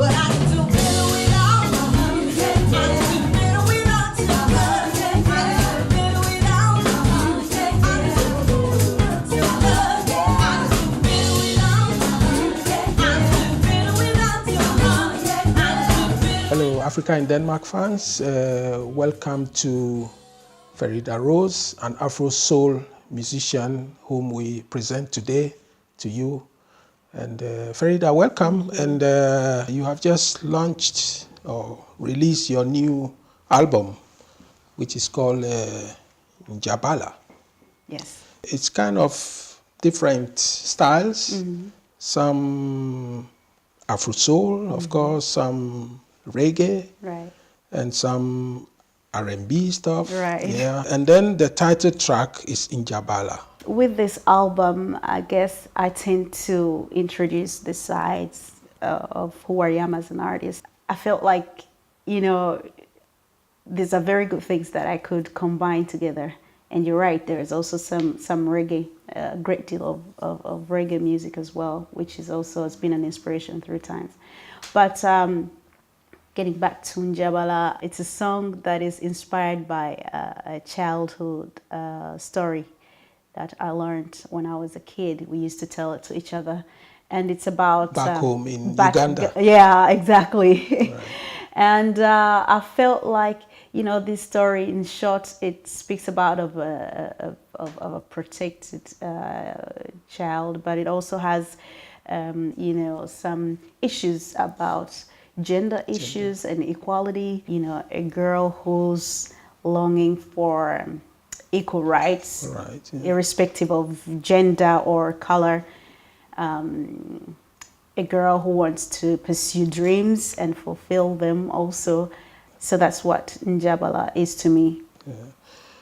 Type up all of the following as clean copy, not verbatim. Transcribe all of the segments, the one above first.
but I can do better without you. I can do better without you. I can do better without you. I can do better without you. I can do better without you. Hello, Africa in Denmark fans. Welcome to Feridah Rose, an Afro soul musician whom we present today to you. And Feridah, welcome. And you have just launched or released your new album, which is called Njabala. Yes. It's kind of different styles. Some Afro soul, of course, some reggae, Right. and some R&B stuff. Right. Yeah. And then the title track is Njabala. With this album, I guess I tend to introduce the sides of who I am as an artist. I felt like, you know, these are very good things that I could combine together. And you're right, there's also some reggae, a great deal of reggae music as well, which is also has been an inspiration through times. But getting back to Njabala, it's a song that is inspired by a childhood story that I learned when I was a kid. We used to tell it to each other. And it's about... Back home in Uganda. Yeah, exactly. Right. And I felt like, you know, this story, in short, it speaks about of a protected child, but it also has, you know, some issues about gender issues and equality. You know, a girl who's longing for equal rights, Right, yeah. irrespective of gender or color. A girl who wants to pursue dreams and fulfill them also. So that's what Njabala is to me.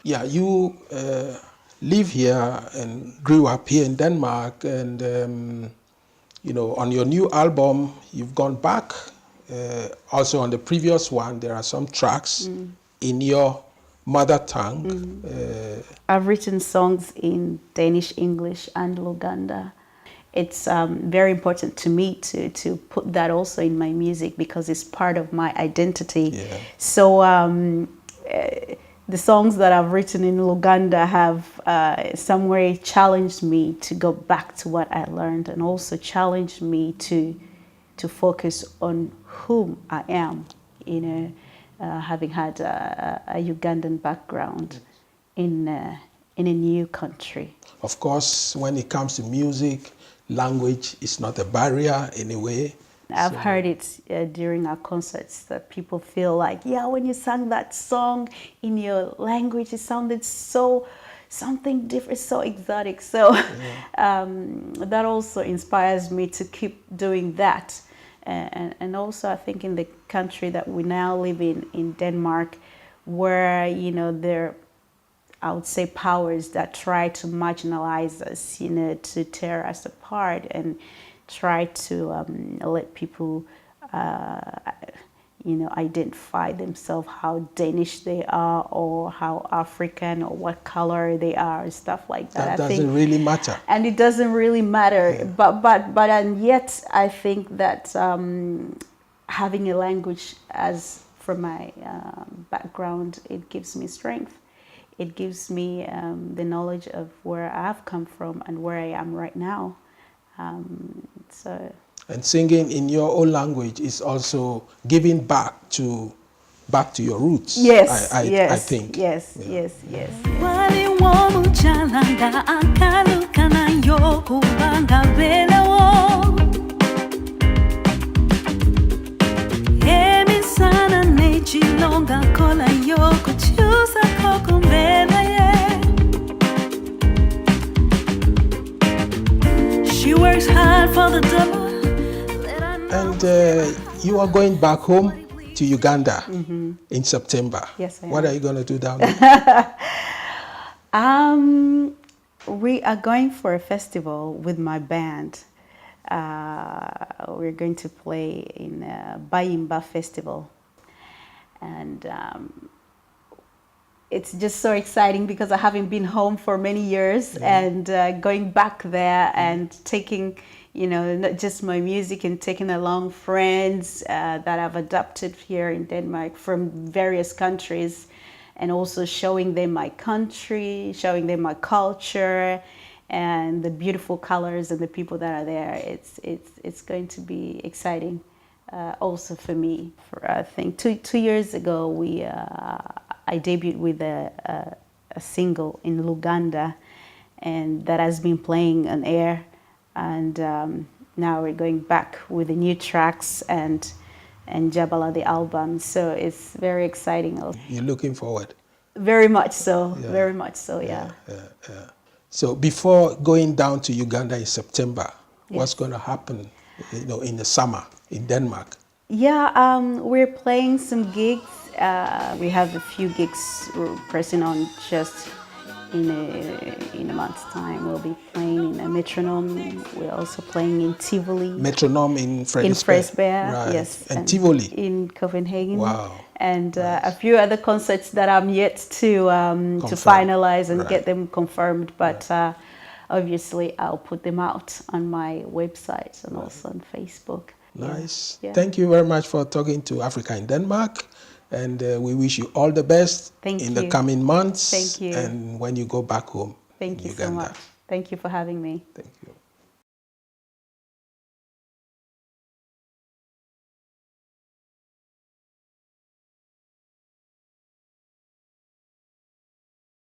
Yeah, you live here and grew up here in Denmark, and you know, on your new album, you've gone back. Also on the previous one, there are some tracks in your mother tongue. I've written songs in Danish, English, and Luganda. It's very important to me to put that also in my music because it's part of my identity. Yeah. So the songs that I've written in Luganda have some way challenged me to go back to what I learned, and also challenged me to focus on whom I am, you know, having had a Ugandan background in a new country. Of course, when it comes to music, language is not a barrier in a way. I've heard it during our concerts that people feel like, yeah, when you sang that song in your language, it sounded something different, so exotic. So that also inspires me to keep doing that. And also I think in the country that we now live in Denmark, where, you know, there, I would say, powers that try to marginalize us, you know, to tear us apart and try to let people, you know, identify themselves how Danish they are, or how African, or what color they are, stuff like that. That doesn't really matter. And it doesn't really matter. Yeah. But and yet I think that having a language as from my background, it gives me strength. It gives me the knowledge of where I've come from and where I am right now. And singing in your own language is also giving back to your roots. Yes, I think. Yes, Yeah. yes, yes. She works hard for the dollar. And you are going back home to Uganda in September. Yes, I am. What are you going to do down there? We are going for a festival with my band. We're going to play in a Bayimba festival. And it's just so exciting because I haven't been home for many years, and going back there and taking, not just my music, and taking along friends that I've adopted here in Denmark from various countries, and also showing them my country, showing them my culture, and the beautiful colors and the people that are there. It's going to be exciting, also for me. I think 2 years ago I debuted with a single in Uganda, and that has been playing on air. And now we're going back with the new tracks and Njabala, the album. So it's very exciting. You're looking forward? Very much so, Yeah. very much so, yeah. So before going down to Uganda in September, what's Yes. going to happen, in the summer in Denmark? Yeah, we're playing some gigs. We have a few gigs we're pressing on just in a month's time. We'll be playing in a Metronome. We're also playing in Tivoli. Metronome in Frederiksberg, right? yes, And Tivoli in Copenhagen. Wow. And a few other concerts that I'm yet to finalize and get them confirmed. But obviously, I'll put them out on my website and also on Facebook. Nice. Yeah. Thank you very much for talking to Africa in Denmark, and we wish you all the best in the coming months. Thank you. And when you go back home Thank in you Uganda. so much. Thank you for having me. Thank you.